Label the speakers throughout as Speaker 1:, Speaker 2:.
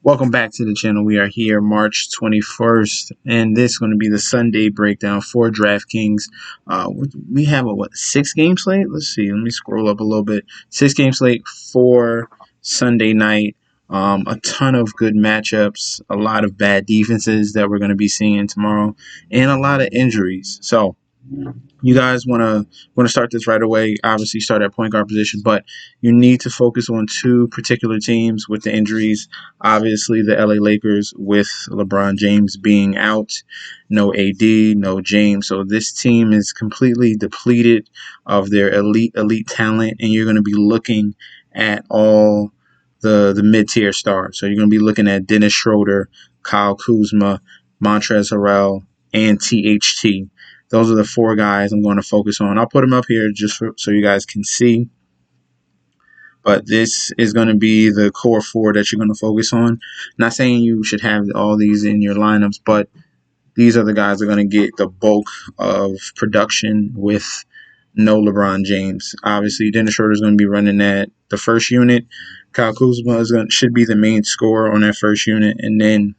Speaker 1: Welcome back to the channel. We are here March 21st, and this is going to be the Sunday breakdown for Draftkings. We have a 6-game slate? Let's see. Let me scroll up a little bit. 6-game slate for Sunday night. A ton of good matchups, a lot of bad defenses that we're going to be seeing tomorrow, and a lot of injuries. So you guys want to start this right away. Obviously, start at point guard position, but you need to focus on two particular teams with the injuries. Obviously, the LA Lakers with LeBron James being out, no AD, no James. So this team is completely depleted of their elite talent, and you're going to be looking at all the mid tier stars. So you're going to be looking at Dennis Schroeder, Kyle Kuzma, Montrezl Harrell, and THT. Those are the four guys I'm going to focus on. I'll put them up here just so you guys can see. But this is going to be the core four that you're going to focus on. Not saying you should have all these in your lineups, but these are the guys that are going to get the bulk of production with no LeBron James. Obviously, Dennis Schroeder is going to be running at the first unit. Kyle Kuzma should be the main scorer on that first unit. And then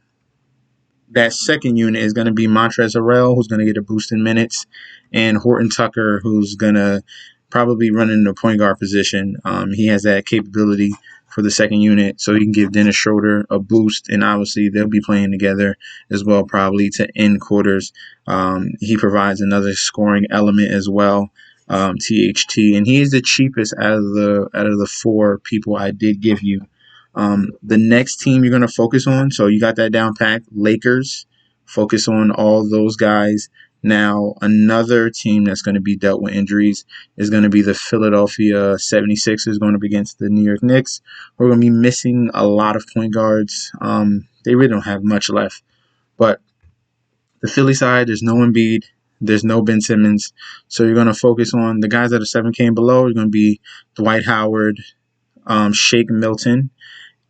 Speaker 1: that second unit is going to be Montrezl Harrell, who's going to get a boost in minutes, and Horton Tucker, who's going to probably run in the point guard position. He has that capability for the second unit, so he can give Dennis Schroeder a boost, and obviously they'll be playing together as well, probably to end quarters. He provides another scoring element as well. THT, and he is the cheapest out of the four people I did give you. The next team you're going to focus on, so you got that down packed, Lakers. Focus on all those guys. Now, another team that's going to be dealt with injuries is going to be the Philadelphia 76ers going up against the New York Knicks. We're going to be missing a lot of point guards. They really don't have much left. But the Philly side, there's no Embiid. There's no Ben Simmons. So you're going to focus on the guys that are 7K and below. You're going to be Dwight Howard, Shake Milton.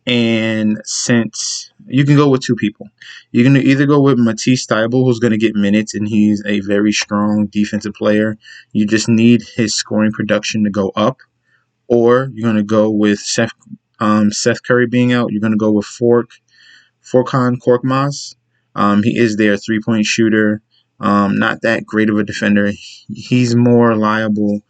Speaker 1: And since you can go with two people, you can either go with Matisse Thybulle, who's going to get minutes, and he's a very strong defensive player. You just need his scoring production to go up, or you're going to go with Seth Curry being out. You're going to go with Furkan Korkmaz. He is their 3-point shooter. Not that great of a defender. He's more liable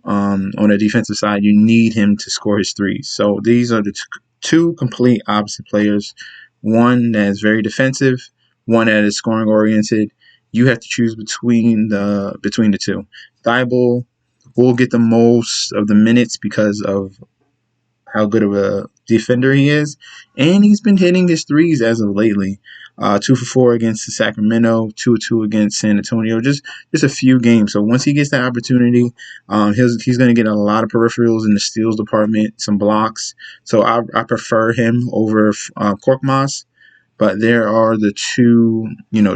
Speaker 1: on the defensive side. You need him to score his threes. So these are the two complete opposite players. One that is very defensive, one that is scoring oriented. You have to choose between the two. Thybulle will get the most of the minutes because of how good of a defender he is, and he's been hitting his threes as of lately. 2 for 4 against the Sacramento, 2 for 2 against San Antonio, just a few games. So once he gets that opportunity, he's going to get a lot of peripherals in the steals department, some blocks. So I prefer him over Korkmaz, but there are the two,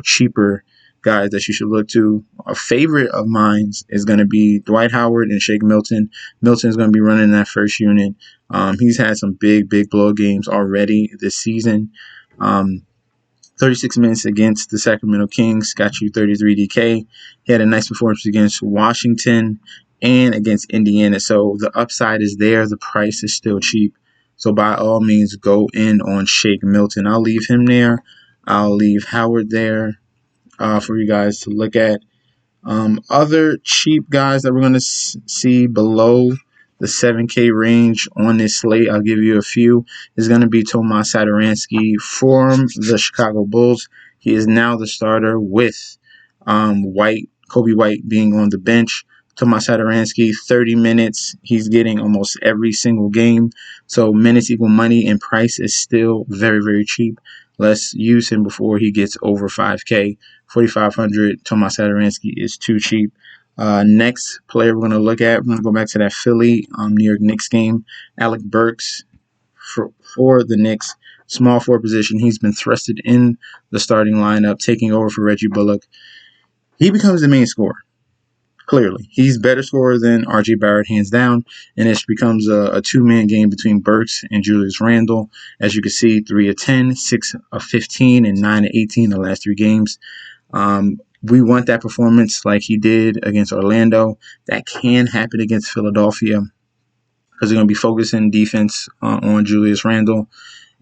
Speaker 1: cheaper guys that you should look to. A favorite of mine is going to be Dwight Howard and Shake Milton. Milton is going to be running that first unit. He's had some big blow games already this season. 36 minutes against the Sacramento Kings, got you 33 DK. He had a nice performance against Washington and against Indiana. So the upside is there. The price is still cheap. So by all means, go in on Shake Milton. I'll leave him there. I'll leave Howard there for you guys to look at. Other cheap guys that we're going to see below the 7K range on this slate, I'll give you a few, is going to be Tomas Satoransky from the Chicago Bulls. He is now the starter with Kobe White being on the bench. Tomas Satoransky, 30 minutes. He's getting almost every single game. So minutes equal money, and price is still very cheap. Let's use him before he gets over 5K. 4,500. Tomas Satoransky is too cheap. Next player we're going to look at, we're going to go back to that Philly New York Knicks game. Alec Burks for the Knicks, small forward position. He's been thrusted in the starting lineup, taking over for Reggie Bullock. He becomes the main scorer. Clearly, he's better scorer than R.J. Barrett, hands down, and it becomes a two-man game between Burks and Julius Randle. As you can see, 3 of 10, 6 of 15, and 9 of 18 the last 3 games. We want that performance like he did against Orlando. That can happen against Philadelphia because they're going to be focusing defense on Julius Randle.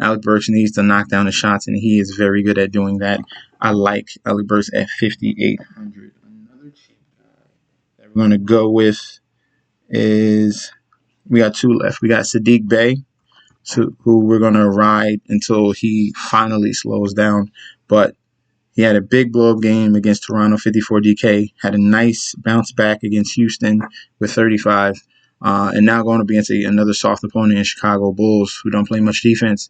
Speaker 1: Alec Burks needs to knock down the shots, and he is very good at doing that. I like Alec Burks at 5,800. Another cheap guy that we're going to go with is we got two left. We got Sadiq Bey, who we're going to ride until he finally slows down. But he had a big blow-up game against Toronto, 54 DK. Had a nice bounce back against Houston with 35. And now going up against another soft opponent in Chicago Bulls, who don't play much defense.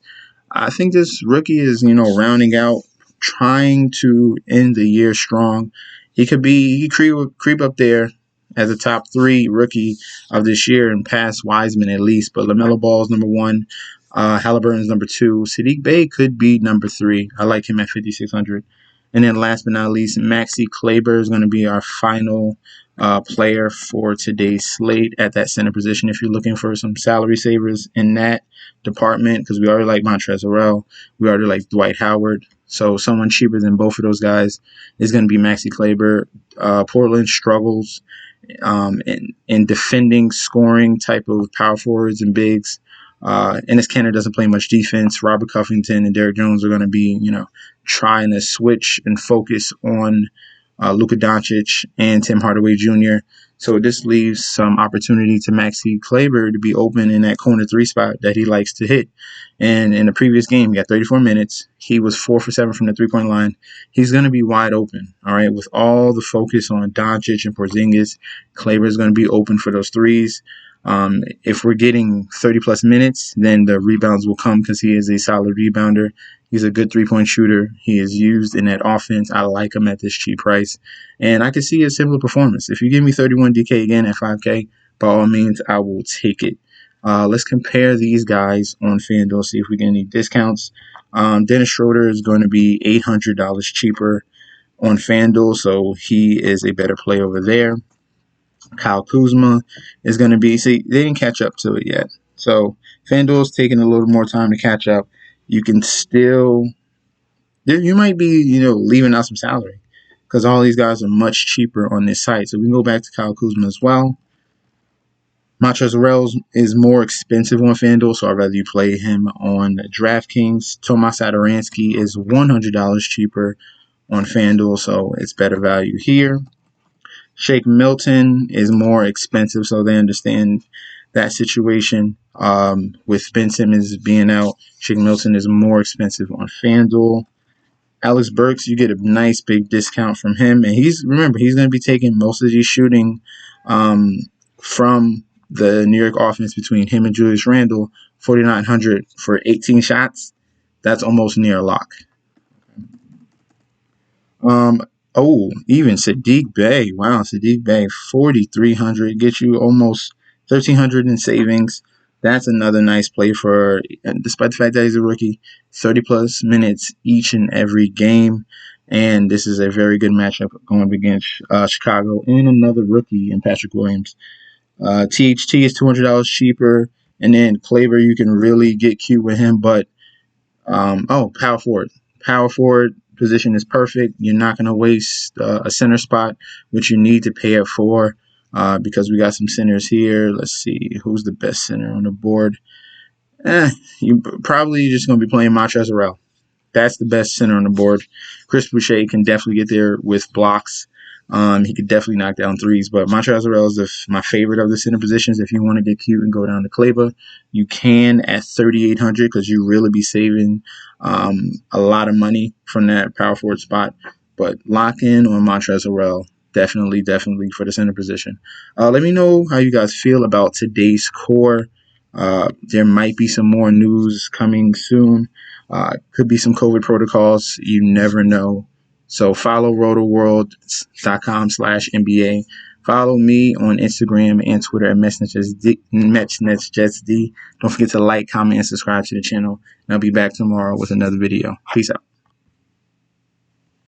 Speaker 1: I think this rookie is, rounding out, trying to end the year strong. He creep up there as a top 3 rookie of this year and pass Wiseman at least. But LaMelo Ball is number 1. Halliburton is number 2. Sadiq Bey could be number 3. I like him at 5,600. And then last but not least, Maxi Kleber is going to be our final player for today's slate at that center position. If you're looking for some salary savers in that department, because we already like Montrezl Harrell, we already like Dwight Howard. So someone cheaper than both of those guys is going to be Maxi Kleber. Portland struggles in defending, scoring type of power forwards and bigs. Enes Kanter doesn't play much defense. Robert Covington and Derrick Jones are going to be, trying to switch and focus on Luka Doncic and Tim Hardaway Jr. So this leaves some opportunity to Maxi Kleber to be open in that corner 3 spot that he likes to hit. And in the previous game, he got 34 minutes. He was 4 for 7 from the 3-point line. He's going to be wide open, all right? With all the focus on Doncic and Porzingis, Kleber is going to be open for those threes. If we're getting 30-plus minutes, then the rebounds will come because he is a solid rebounder. He's a good 3-point shooter. He is used in that offense. I like him at this cheap price. And I can see a similar performance. If you give me 31 DK again at 5K, by all means, I will take it. Let's compare these guys on FanDuel, see if we get any discounts. Dennis Schroeder is going to be $800 cheaper on FanDuel, so he is a better play over there. Kyle Kuzma is going to be, see, they didn't catch up to it yet. So FanDuel's taking a little more time to catch up. You can still, you might be, leaving out some salary because all these guys are much cheaper on this site. So we can go back to Kyle Kuzma as well. Montrezl Harrell is more expensive on FanDuel, so I'd rather you play him on DraftKings. Tomas Satoransky is $100 cheaper on FanDuel, so it's better value here. Shake Milton is more expensive, so they understand that situation. With Ben Simmons being out, Shake Milton is more expensive on FanDuel. Alex Burks, you get a nice big discount from him, and he's going to be taking most of these shooting from the New York offense between him and Julius Randle. 4,900 for 18 shots. That's almost near a lock. Even Sadiq Bey. Wow, Sadiq Bey, 4,300 gets you almost 1,300 in savings. That's another nice play for, despite the fact that he's a rookie, 30-plus minutes each and every game. And this is a very good matchup going against Chicago and another rookie in Patrick Williams. THT is $200 cheaper. And then Kleber, you can really get cute with him. But, power forward. Power forward position is perfect. You're not going to waste a center spot, which you need to pay up for. Because we got some centers here. Let's see who's the best center on the board. You probably just going to be playing Montrezl Harrell. That's the best center on the board. Chris Boucher can definitely get there with blocks. He could definitely knock down threes, but Montrezl Harrell is my favorite of the center positions. If you want to get cute and go down to Kleber, you can at 3,800 because you really be saving a lot of money from that power forward spot. But lock in on Montrezl Harrell. Definitely for the center position. Let me know how you guys feel about today's core. There might be some more news coming soon. Could be some COVID protocols. You never know. So follow rotoworld.com/NBA. Follow me on Instagram and Twitter at MetsNetsJetsD. Don't forget to like, comment, and subscribe to the channel. And I'll be back tomorrow with another video. Peace out.